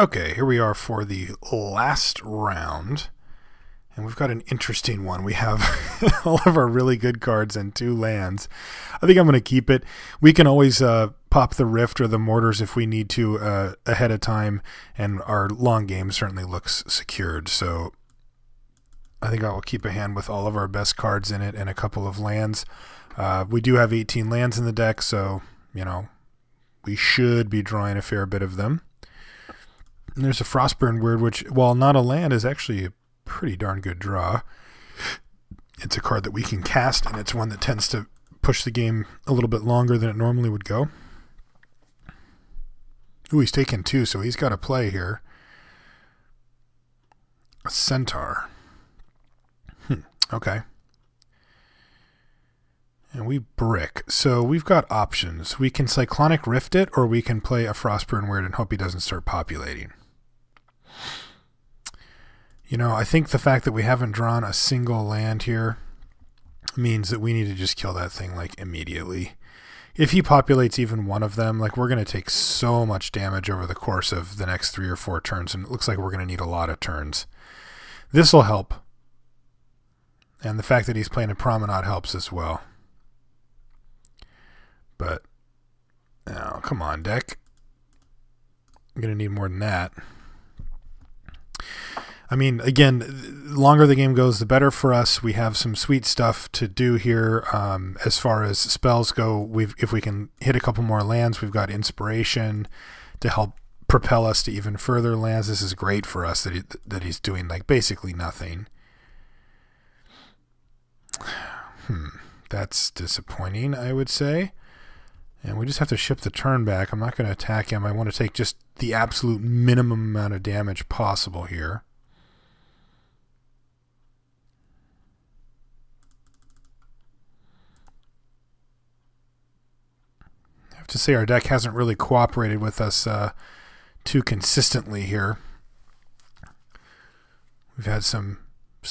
Okay, here we are for the last round. And we've got an interesting one. We have all of our really good cards and 2 lands. I think I'm going to keep it. We can always pop the Rift or the Mortars if we need to ahead of time. And our long game certainly looks secured. So I think I will keep a hand with all of our best cards in it and a couple of lands. We do have 18 lands in the deck, so, you know, we should be drawing a fair bit of them. And there's a Frostburn Word, which, while not a land, is actually a pretty darn good draw. It's a card that we can cast, and it's one that tends to push the game a little bit longer than it normally would go. Ooh, he's taken 2, so he's got a play here. A Centaur. Okay. And we brick. So we've got options. We can Cyclonic Rift it, or we can play a Frostburn Word and hope he doesn't start populating. You know, I think the fact that we haven't drawn a single land here means that we need to just kill that thing, like, immediately. If he populates even one of them, like, we're going to take so much damage over the course of the next 3 or 4 turns, and it looks like we're going to need a lot of turns. This will help. And the fact that he's playing a Promenade helps as well. But, oh, come on, deck. I'm going to need more than that. I mean, again, the longer the game goes, the better for us. We have some sweet stuff to do here. As far as spells go, if we can hit a couple more lands, we've got Inspiration to help propel us to even further lands. This is great for us that he's doing, like, basically nothing. That's disappointing, I would say. And we just have to ship the turn back. I'm not going to attack him. I want to take just the absolute minimum amount of damage possible here. I have to say our deck hasn't really cooperated with us too consistently here. We've had some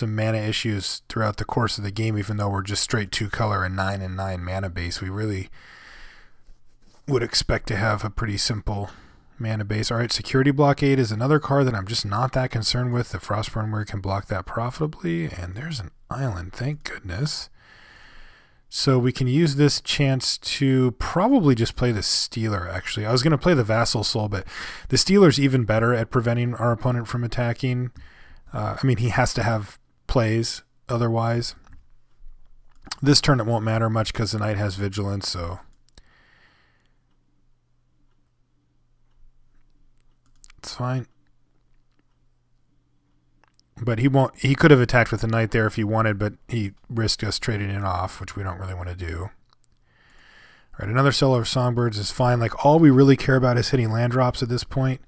mana issues throughout the course of the game, even though we're just straight 2-color and 9/9 mana base. We really would expect to have a pretty simple mana base. All right, Security Blockade is another card that I'm just not that concerned with. The Frostburn Word can block that profitably, and there's an island, thank goodness. So we can use this chance to probably just play the Stealer, actually. I was going to play the Vassal Soul, but the Stealer's even better at preventing our opponent from attacking. I mean, he has to have plays otherwise. This turn it won't matter much because the Knight has Vigilance, so it's fine. But he could have attacked with the Knight there if he wanted, but he risked us trading it off, which we don't really want to do. All right, another Seller of Songbirds is fine. Like, all we really care about is hitting land drops at this point.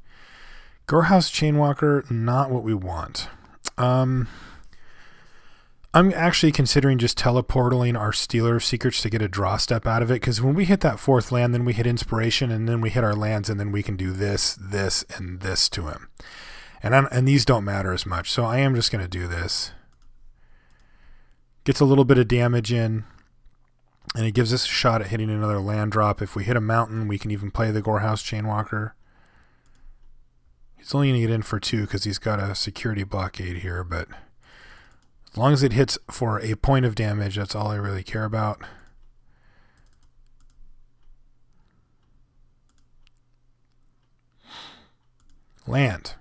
Gorehouse Chainwalker, not what we want. I'm actually considering just teleporting our Stealer of Secrets to get a draw step out of it, because when we hit that 4th land, then we hit Inspiration, and then we hit our lands, and then we can do this, this, and this to him. And these don't matter as much, so I am just going to do this. Gets a little bit of damage in, and it gives us a shot at hitting another land drop. If we hit a mountain, we can even play the Gorehouse Chainwalker. He's only going to get in for 2 because he's got a Security Blockade here, but as long as it hits for a point of damage, that's all I really care about. Land.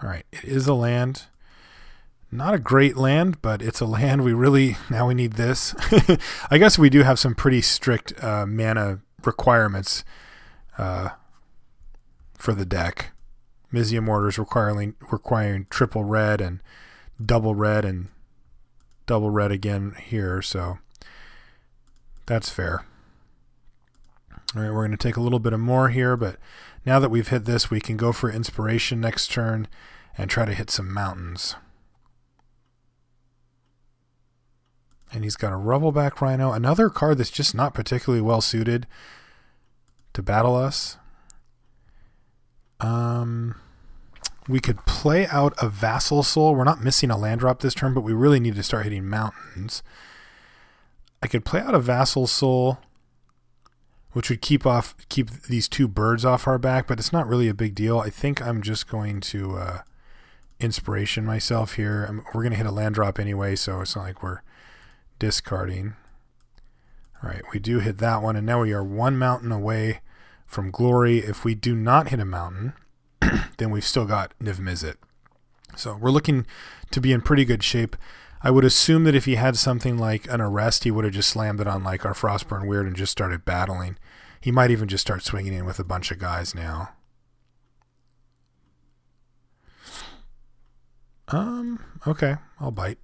All right, it is a land. Not a great land, but it's a land we really, now we need this. I guess we do have some pretty strict mana requirements for the deck. Mizzium Mortars requiring triple red and double red again here, so that's fair. All right, we're going to take a little bit of more here, but now that we've hit this, we can go for Inspiration next turn and try to hit some mountains. And he's got a Rubbleback Rhino, another card that's just not particularly well suited to battle us. We could play out a Vassal Soul. We're not missing a land drop this turn, but we really need to start hitting mountains. I could play out a Vassal Soul, which would keep these two birds off our back, but it's not really a big deal. I think I'm just going to inspiration myself here. We're going to hit a land drop anyway, so it's not like we're discarding. All right, we do hit that one, and now we are one mountain away from glory. If we do not hit a mountain, then we've still got Niv-Mizzet. So we're looking to be in pretty good shape. I would assume that if he had something like an arrest, he would have just slammed it on like our Frostburn Weird and just started battling. He might even just start swinging in with a bunch of guys now. Okay, I'll bite.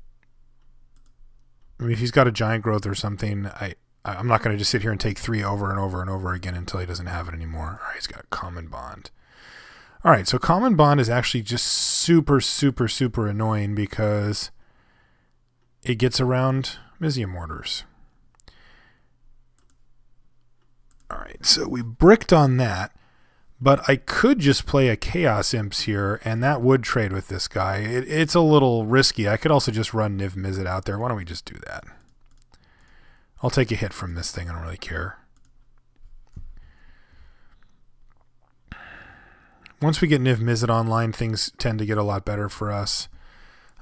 I mean, if he's got a giant growth or something, I'm not going to just sit here and take 3 over and over and over again until he doesn't have it anymore. All right, he's got Common Bond. All right, so Common Bond is actually just super, super, super annoying because it gets around Mizium Mortars. All right, so we bricked on that, but I could just play a Chaos Imps here, and that would trade with this guy. It's a little risky. I could also just run Niv-Mizzet out there. Why don't we just do that? I'll take a hit from this thing. I don't really care. Once we get Niv-Mizzet online, things tend to get a lot better for us.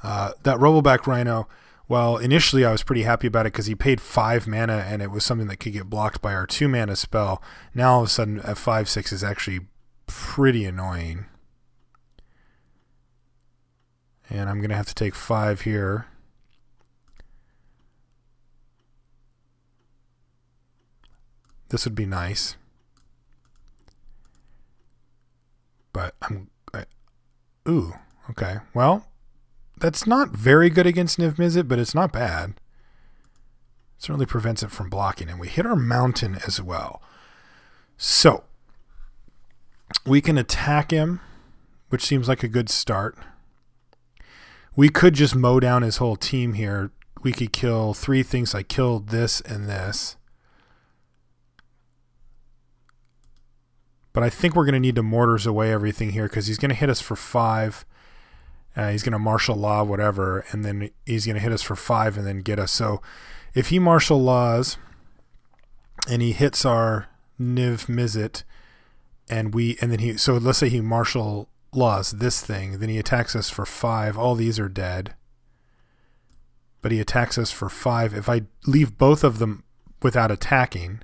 That Roboback Rhino, well, initially I was pretty happy about it because he paid 5 mana and it was something that could get blocked by our 2 mana spell. Now all of a sudden a 5/6 is actually pretty annoying. And I'm going to have to take 5 here. This would be nice. But ooh, okay. Well, that's not very good against Niv-Mizzet, but it's not bad. It certainly prevents it from blocking, and we hit our mountain as well. So, we can attack him, which seems like a good start. We could just mow down his whole team here. We could kill 3 things. I killed this and this. But I think we're going to need to Mortars away everything here because he's going to hit us for 5. He's going to martial law, whatever, and then he's going to hit us for 5 and then get us. So if he martial laws and he hits our Niv-Mizzet, so let's say he martial laws this thing, then he attacks us for 5. All these are dead. But he attacks us for 5. If I leave both of them without attacking,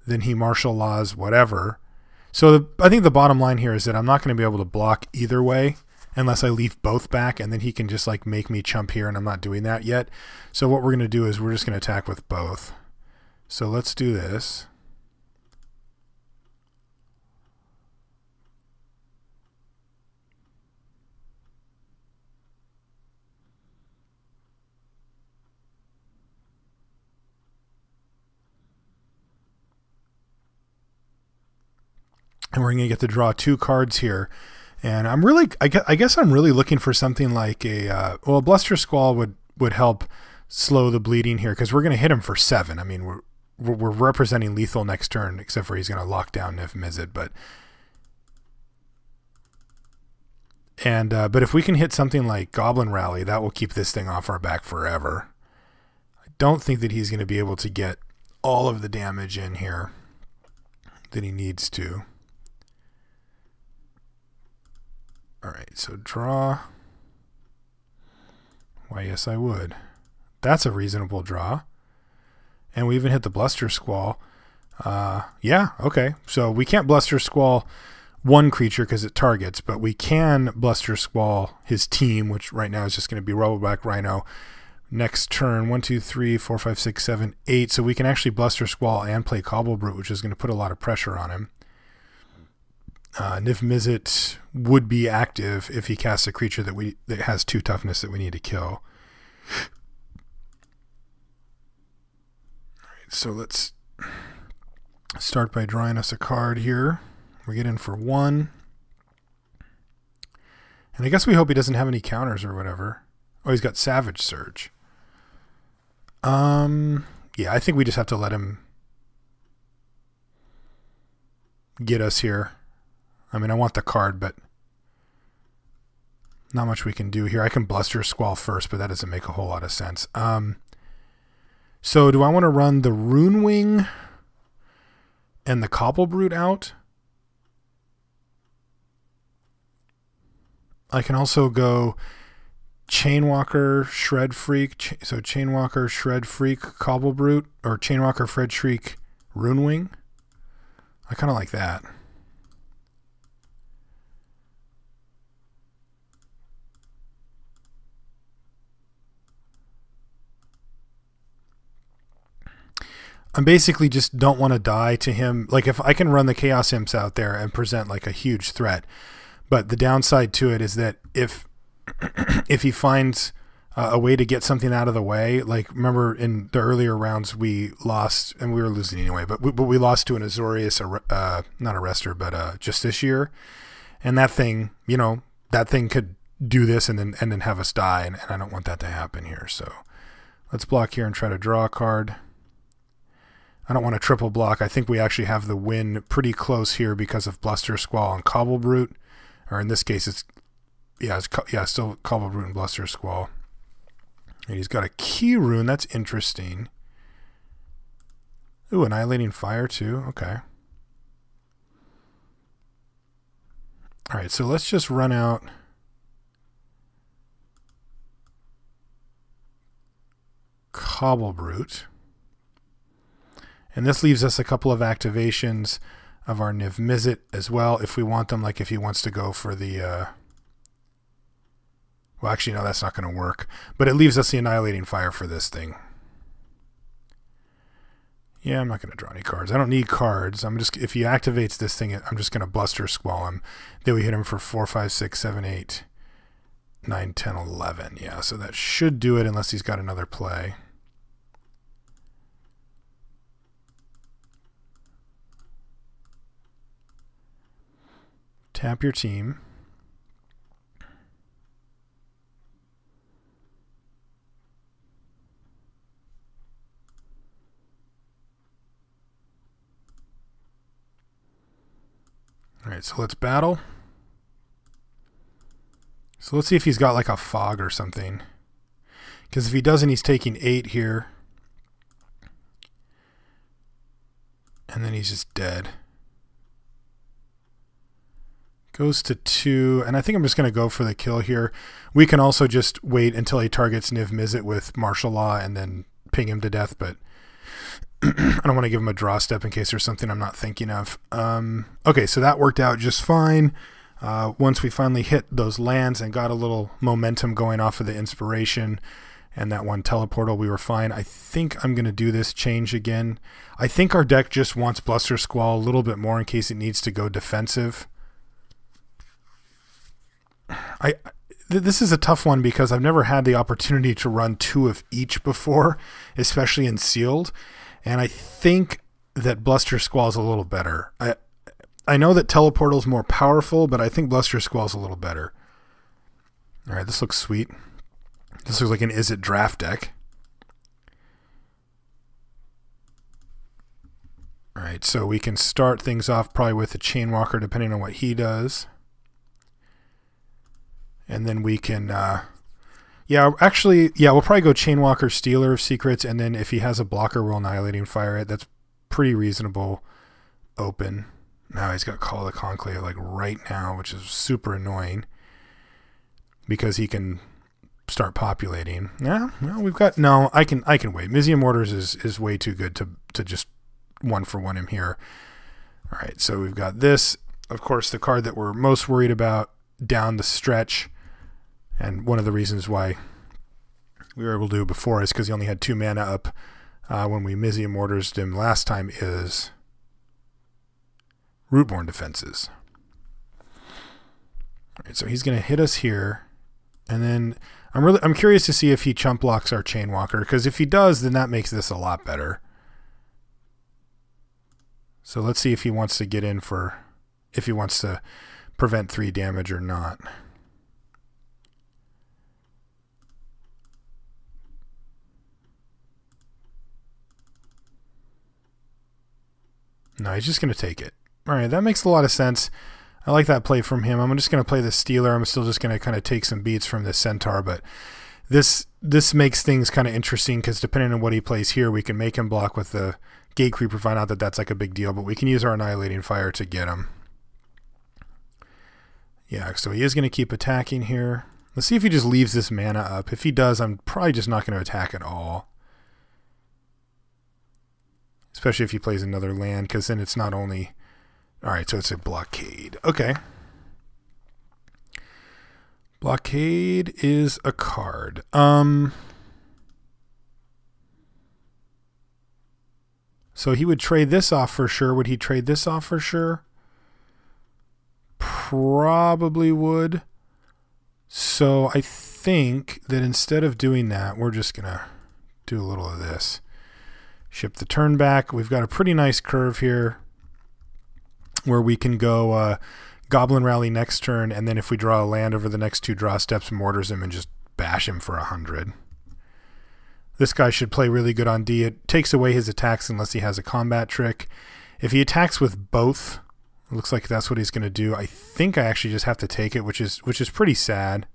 then he martial laws whatever. So I think the bottom line here is that I'm not going to be able to block either way unless I leave both back, and then he can just like make me chump here, and I'm not doing that yet. So what we're going to do is we're just going to attack with both. So let's do this. And we're going to get to draw 2 cards here. And I'm really, I guess I'm really looking for something like a, well, Bluster Squall would help slow the bleeding here because we're going to hit him for 7. I mean, we're representing lethal next turn, except for he's going to lock down Niv-Mizzet. But if we can hit something like Goblin Rally, that will keep this thing off our back forever. I don't think that he's going to be able to get all of the damage in here that he needs to. All right, so draw. Why, yes, I would. That's a reasonable draw. And we even hit the Bluster Squall. Yeah, okay. So we can't Bluster Squall one creature because it targets, but we can Bluster Squall his team, which right now is just going to be Roboback Rhino. Next turn, 1, 2, 3, 4, 5, 6, 7, 8. So we can actually Bluster Squall and play Cobble Brute, which is going to put a lot of pressure on him. Niv-Mizzet would be active if he casts a creature that has 2 toughness that we need to kill. Alright, so let's start by drawing us a card here. We get in for 1. And I guess we hope he doesn't have any counters or whatever. Oh, he's got Savage Surge. Yeah, I think we just have to let him get us here. I mean, I want the card, but not much we can do here. I can Bluster Squall first, but that doesn't make a whole lot of sense. So do I want to run the Rune Wing and the Cobble Brute out? I can also go Chainwalker, Shred Freak. So Chainwalker, Shred Freak, Cobble Brute, or Chainwalker, Shred Freak, Rune Wing. I kind of like that. I basically just don't want to die to him. Like, if I can run the Chaos Imps out there and present like a huge threat, but the downside to it is that if he finds a way to get something out of the way, like remember in the earlier rounds we lost, and we were losing anyway, but we lost to an Azorius, not Arrestor, but Justiciar, and that thing, you know, that thing could do this and then have us die, and I don't want that to happen here. So let's block here and try to draw a card. I don't want to triple block. I think we actually have the win pretty close here because of Bluster Squall and Cobble Brute, or in this case it's still Cobble Brute and Bluster Squall. And he's got a Key Rune. That's interesting. Ooh, Annihilating Fire too. Okay. All right, so let's just run out Cobble Brute. And this leaves us a couple of activations of our Niv Mizzet as well, if we want them, like if he wants to go for the... well, actually, no, that's not going to work. But it leaves us the Annihilating Fire for this thing. Yeah, I'm not going to draw any cards. I don't need cards. I'm just, if he activates this thing, I'm just going to Bluster Squall him. Then we hit him for 4, 5, 6, 7, 8, 9, 10, 11. Yeah, so that should do it unless he's got another play. Tap your team. All right, so let's battle. So let's see if he's got like a fog or something. Because if he doesn't, he's taking 8 here. And then he's just dead. Goes to 2, and I think I'm just going to go for the kill here. We can also just wait until he targets Niv Mizzet with Martial Law and then ping him to death, but I don't want to give him a draw step in case there's something I'm not thinking of. Okay, so that worked out just fine. Once we finally hit those lands and got a little momentum going off of the inspiration and that one teleportal, we were fine. I think I'm going to do this change again. I think our deck just wants Bluster Squall a little bit more in case it needs to go defensive. This is a tough one because I've never had the opportunity to run 2 of each before, especially in sealed, and I think that Bluster Squall is a little better. I know that Teleportal is more powerful, but I think Bluster Squall is a little better. All right, this looks sweet. This looks like an Is It draft deck. All right, so we can start things off probably with a Chainwalker, depending on what he does. And then we can, we'll probably go Chainwalker, Stealer of Secrets, and then if he has a blocker, we'll Annihilating Fire it. That's pretty reasonable open. Now he's got Call of the Conclave like right now, which is super annoying because he can start populating. Yeah, no, we've got, no, I can wait. Mizium Mortars is way too good to just 1-for-1 him here. All right, so we've got this. Of course, the card that we're most worried about down the stretch, and one of the reasons why we were able to do it before is because he only had 2 mana up when we Mizium Mortarsed him last time, is Rootborn Defenses. All right, so he's going to hit us here, and then I'm curious to see if he chump blocks our Chainwalker, because if he does, then that makes this a lot better. So let's see if he wants to get in for, if he wants to prevent 3 damage or not. No, he's just going to take it. All right, that makes a lot of sense. I like that play from him. I'm just going to play the Stealer. I'm still just going to kind of take some beats from the Centaur, but this makes things kind of interesting because depending on what he plays here, we can make him block with the Gate Creeper, find out that that's like a big deal, but we can use our Annihilating Fire to get him. Yeah, so he is going to keep attacking here. Let's see if he just leaves this mana up. If he does, I'm probably just not going to attack at all. Especially if he plays another land, because then it's not only... Alright, so it's a Blockade. Okay. Blockade is a card. So he would trade this off for sure. Would he trade this off for sure? Probably would. So I think that instead of doing that, we're just going to do a little of this. Ship the turn back. We've got a pretty nice curve here where we can go Goblin Rally next turn, and then if we draw a land over the next 2 draw steps, Mortars him and just bash him for 100. This guy should play really good on D. It takes away his attacks unless he has a combat trick. If he attacks with both, it looks like that's what he's going to do. I think I actually just have to take it, which is pretty sad.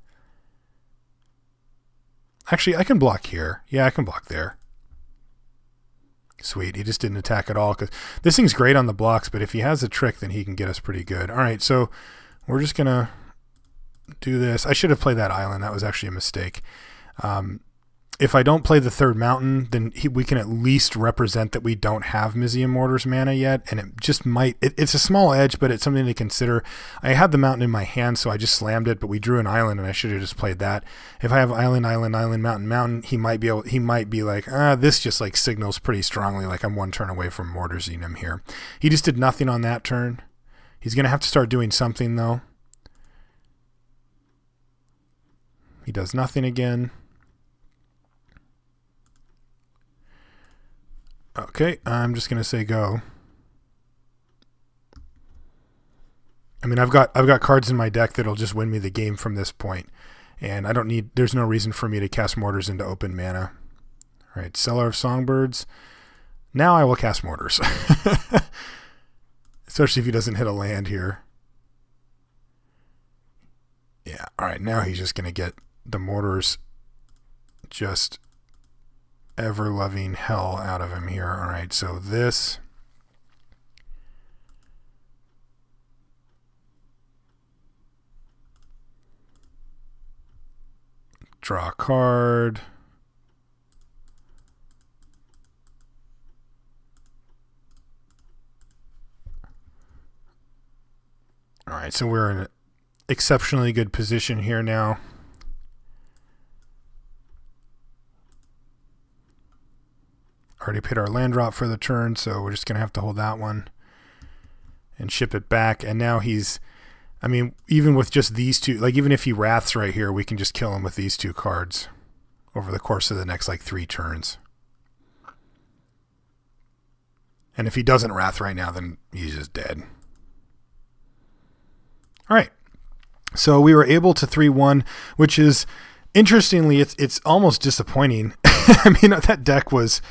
Actually, I can block here. Yeah, I can block there. Sweet. He just didn't attack at all because this thing's great on the blocks, but if he has a trick, then he can get us pretty good. All right, so we're just going to do this. I should have played that island. That was actually a mistake. If I don't play the 3rd mountain, then we can at least represent that we don't have Mizzium Mortar's mana yet, and it just might... It's a small edge, but it's something to consider. I had the mountain in my hand, so I just slammed it, but we drew an island, and I should have just played that. If I have island, mountain, he might be like, this just like signals pretty strongly like I'm 1 turn away from Mortarsing him here. He just did nothing on that turn. He's going to have to start doing something, though. He does nothing again. Okay, I'm just going to say go. I mean, I've got cards in my deck that'll just win me the game from this point. And I don't need... There's no reason for me to cast Mortars into open mana. All right, Seller of Songbirds. Now I will cast Mortars. Especially if he doesn't hit a land here. Yeah, all right, now he's just going to get the Mortars just... ever-loving hell out of him here. All right, so this... Draw a card. All right, so we're in an exceptionally good position here now. Already paid our land drop for the turn, so we're just going to have to hold that one and ship it back. And now he's, I mean, even with just these two, like even if he wraths right here, we can just kill him with these 2 cards over the course of the next like 3 turns. And if he doesn't wrath right now, then he's just dead. All right. So we were able to 3-1, which is, interestingly, it's almost disappointing. I mean, that deck was...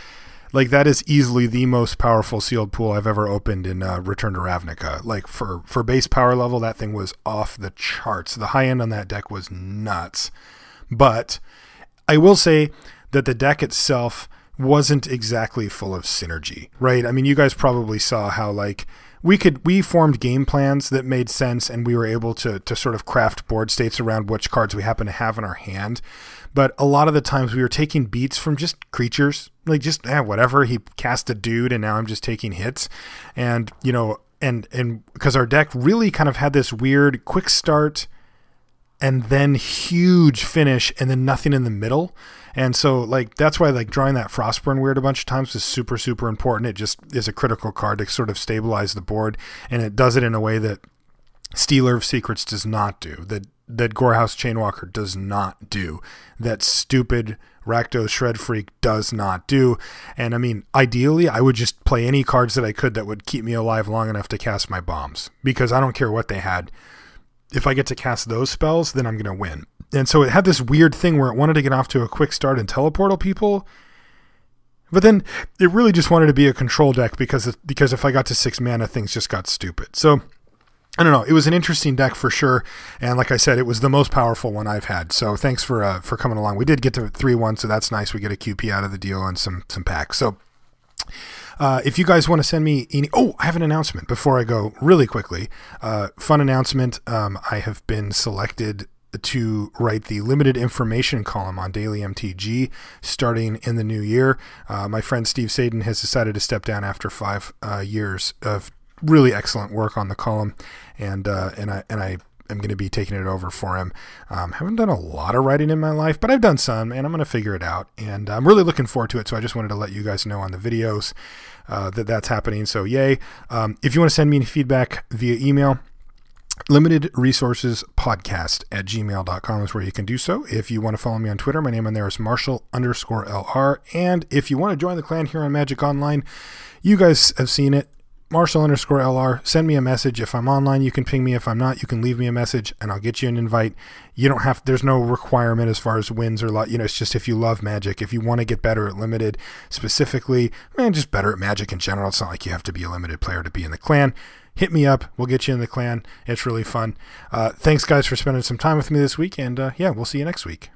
Like, that is easily the most powerful sealed pool I've ever opened in Return to Ravnica. Like, for base power level, that thing was off the charts. The high end on that deck was nuts. But I will say that the deck itself wasn't exactly full of synergy, right? I mean, you guys probably saw how, like, we formed game plans that made sense, and we were able to sort of craft board states around which cards we happen to have in our hand. But a lot of the times we were taking beats from just creatures, like just whatever. He cast a dude, and now I'm just taking hits, and you know, and because our deck really kind of had this weird quick start, and then huge finish, and then nothing in the middle. And so, like, that's why, like, drawing that Frostburn Weird a bunch of times is super, super important. It just is a critical card to sort of stabilize the board, and it does it in a way that Stealer of Secrets does not do, that Gorehouse Chainwalker does not do, that stupid Rakdos Shred Freak does not do. And, I mean, ideally, I would just play any cards that I could that would keep me alive long enough to cast my bombs, because I don't care what they had. If I get to cast those spells, then I'm going to win. And so it had this weird thing where it wanted to get off to a quick start and teleportal people, but then it really just wanted to be a control deck because if I got to 6 mana, things just got stupid. So I don't know. It was an interesting deck for sure, and like I said, it was the most powerful one I've had. So thanks for coming along. We did get to 3-1, so that's nice. We get a QP out of the deal and some packs. So if you guys want to send me any, I have an announcement before I go really quickly. Fun announcement. I have been selected to write the limited information column on Daily MTG starting in the new year. My friend Steve Sadin has decided to step down after 5 years of really excellent work on the column, and I am going to be taking it over for him. Haven't done a lot of writing in my life, but I've done some, and I'm going to figure it out, and I'm really looking forward to it. So I just wanted to let you guys know on the videos that's happening. So yay. If you want to send me any feedback via email, limitedresourcespodcast@gmail.com is where you can do so. If you want to follow me on Twitter, my name on there is Marshall_LR. And if you want to join the clan here on Magic Online, you guys have seen it. Marshall_LR. Send me a message. If I'm online, you can ping me. If I'm not, you can leave me a message and I'll get you an invite. You don't have, there's no requirement as far as wins or lot. It's just if you love Magic, if you want to get better at Limited specifically, and just better at Magic in general. It's not like you have to be a Limited player to be in the clan. Hit me up. We'll get you in the clan. It's really fun. Thanks guys for spending some time with me this week. And yeah, we'll see you next week.